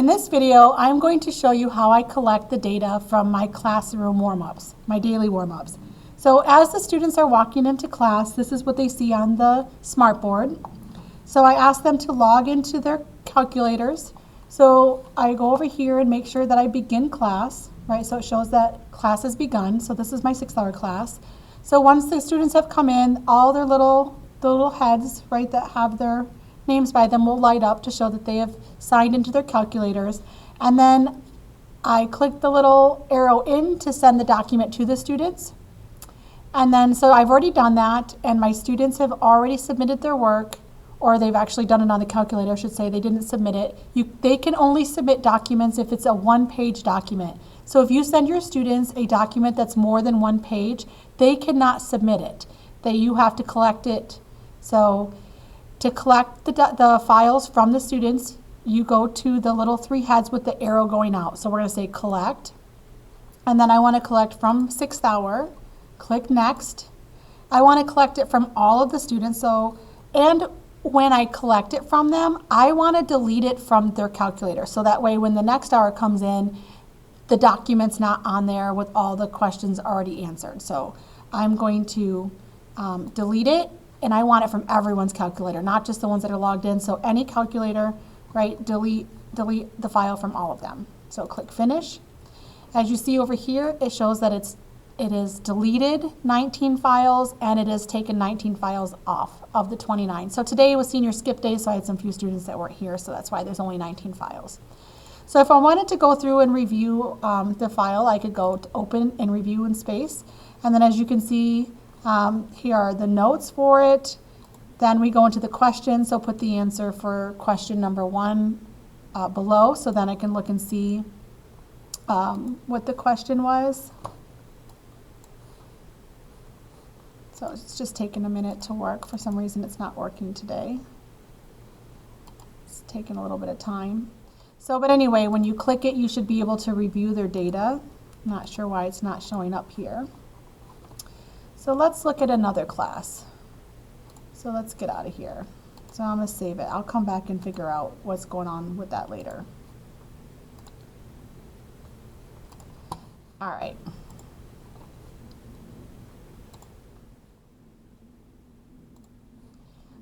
this video, I'm going to show you how I collect the data from my classroom warm-ups, my daily warm-ups. So as the students are walking into class, this is what they see on the smartboard. So I ask them to log into their calculators. So I go over here and make sure that I begin class, right? So it shows that class has begun. So this is my 6-hour class. So once the students have come in, all their little heads, right, that have their names by them will light up to show that they have signed into their calculators. And then I click the little arrow in to send the document to the students. And then, so I've already done that, and my students have already submitted their work, or they've actually done it on the calculator, I should say. They didn't submit it. They can only submit documents if it's a one-page document. So if you send your students a document that's more than 1 page, they cannot submit it. You have to collect it. So to collect the files from the students, you go to the little 3 heads with the arrow going out. So we're going to say collect. And then I want to collect from 6th hour. Click next. I want to collect it from all of the students. And when I collect it from them, I want to delete it from their calculator. So that way when the next hour comes in, the document's not on there with all the questions already answered. So I'm going to delete it, and I want it from everyone's calculator, not just the ones that are logged in. So any calculator, right, delete the file from all of them. So click finish. As you see over here, it shows that it is deleted 19 files, and it has taken 19 files off of the 29. So today was senior skip day, so I had some few students that weren't here, so that's why there's only 19 files. So if I wanted to go through and review the file, I could go to open and review in space. And then as you can see, here are the notes for it. Then we go into the questions, so put the answer for question number 1 below, so then I can look and see what the question was. So it's just taking a minute to work. For some reason it's not working today. It's taking a little bit of time. So, but anyway, when you click it, you should be able to review their data. I'm not sure why it's not showing up here. So let's look at another class. So let's get out of here. So I'm going to save it. I'll come back and figure out what's going on with that later. All right.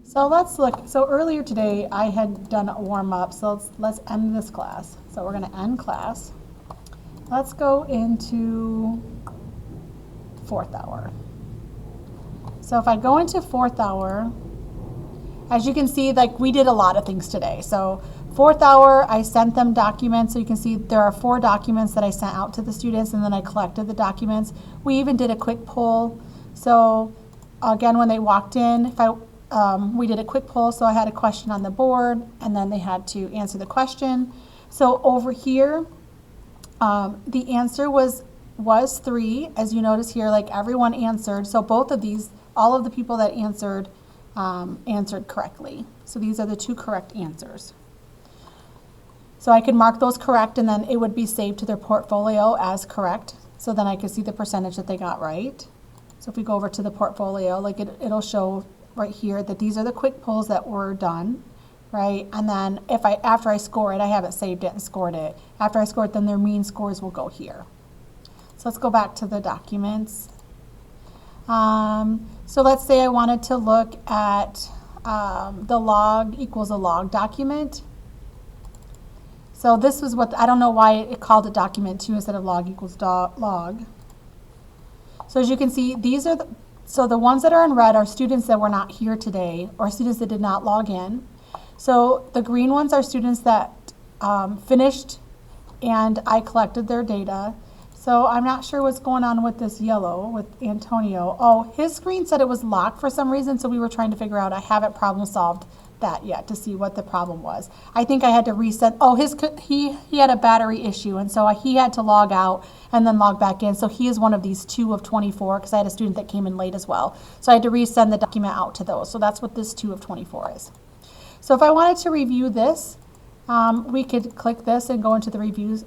So let's look. So earlier today I had done a warm-up. So let's end this class. So we're going to end class. Let's go into 4th hour. So if I go into 4th hour, as you can see, like we did a lot of things today. So 4th hour, I sent them documents. So you can see there are 4 documents that I sent out to the students, and then I collected the documents. We even did a quick poll. So again, when they walked in, we did a quick poll. So I had a question on the board, and then they had to answer the question. So over here, the answer was 3. As you notice here, like everyone answered. So both of these, all of the people that answered, answered correctly. So these are the 2 correct answers. So I could mark those correct, and then it would be saved to their portfolio as correct. So then I could see the percentage that they got right. So if we go over to the portfolio, like it'll show right here that these are the quick polls that were done, right? And then after I score it, I haven't saved it and scored it. After I score it, then their mean scores will go here. So let's go back to the documents. So let's say I wanted to look at the log equals a log document. So this was what, I don't know why it called it document 2 instead of log equals log. So as you can see, these are the ones that are in red are students that were not here today, or students that did not log in. So the green ones are students that finished, and I collected their data. So I'm not sure what's going on with this yellow, with Antonio. Oh, his screen said it was locked for some reason, so we were trying to figure out. I haven't problem solved that yet to see what the problem was. I think I had to reset. Oh, he had a battery issue, and so he had to log out and then log back in. So he is one of these 2 of 24, because I had a student that came in late as well. So I had to resend the document out to those. So that's what this 2 of 24 is. So if I wanted to review this, we could click this and go into the reviews,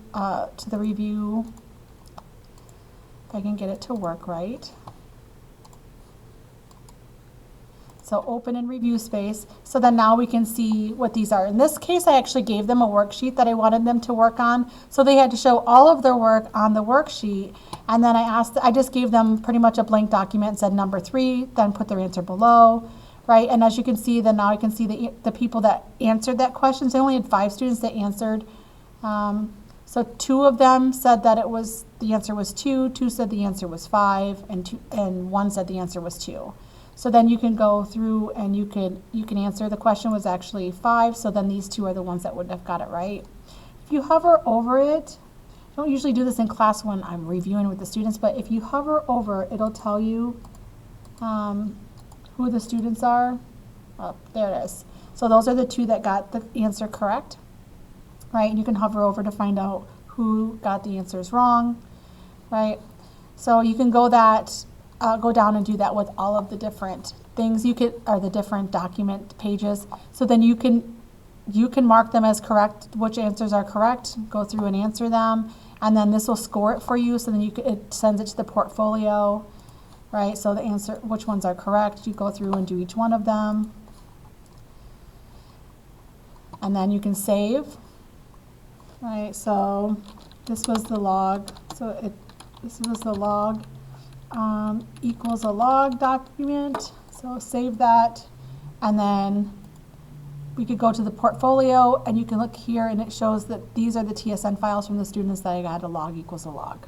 if I can get it to work right. So open and review space. So then now we can see what these are. In this case, I actually gave them a worksheet that I wanted them to work on. So they had to show all of their work on the worksheet. And then I just gave them pretty much a blank document and said number 3, then put their answer below, right? And as you can see, then now I can see the people that answered that question. So I only had 5 students that answered. So 2 of them said that the answer was 2, 2 said the answer was 5, and 1 said the answer was 2. So then you can go through and you can answer. The question was actually 5, so then these 2 are the ones that would have got it right. If you hover over it, I don't usually do this in class when I'm reviewing with the students, but if you hover over, it'll tell you who the students are. Oh, there it is. So those are the 2 that got the answer correct, right? And you can hover over to find out who got the answers wrong, right? So you can go down and do that with all of the different things or the different document pages. So then you can mark them as correct, which answers are correct, go through and answer them, and then this will score it for you. So then it sends it to the portfolio, right? So the answer, which ones are correct, you go through and do each one of them, and then you can save, right? So this was the log. So this was the log. Equals a log document, so save that, and then we could go to the portfolio and you can look here and it shows that these are the TSN files from the students that I got a log equals a log.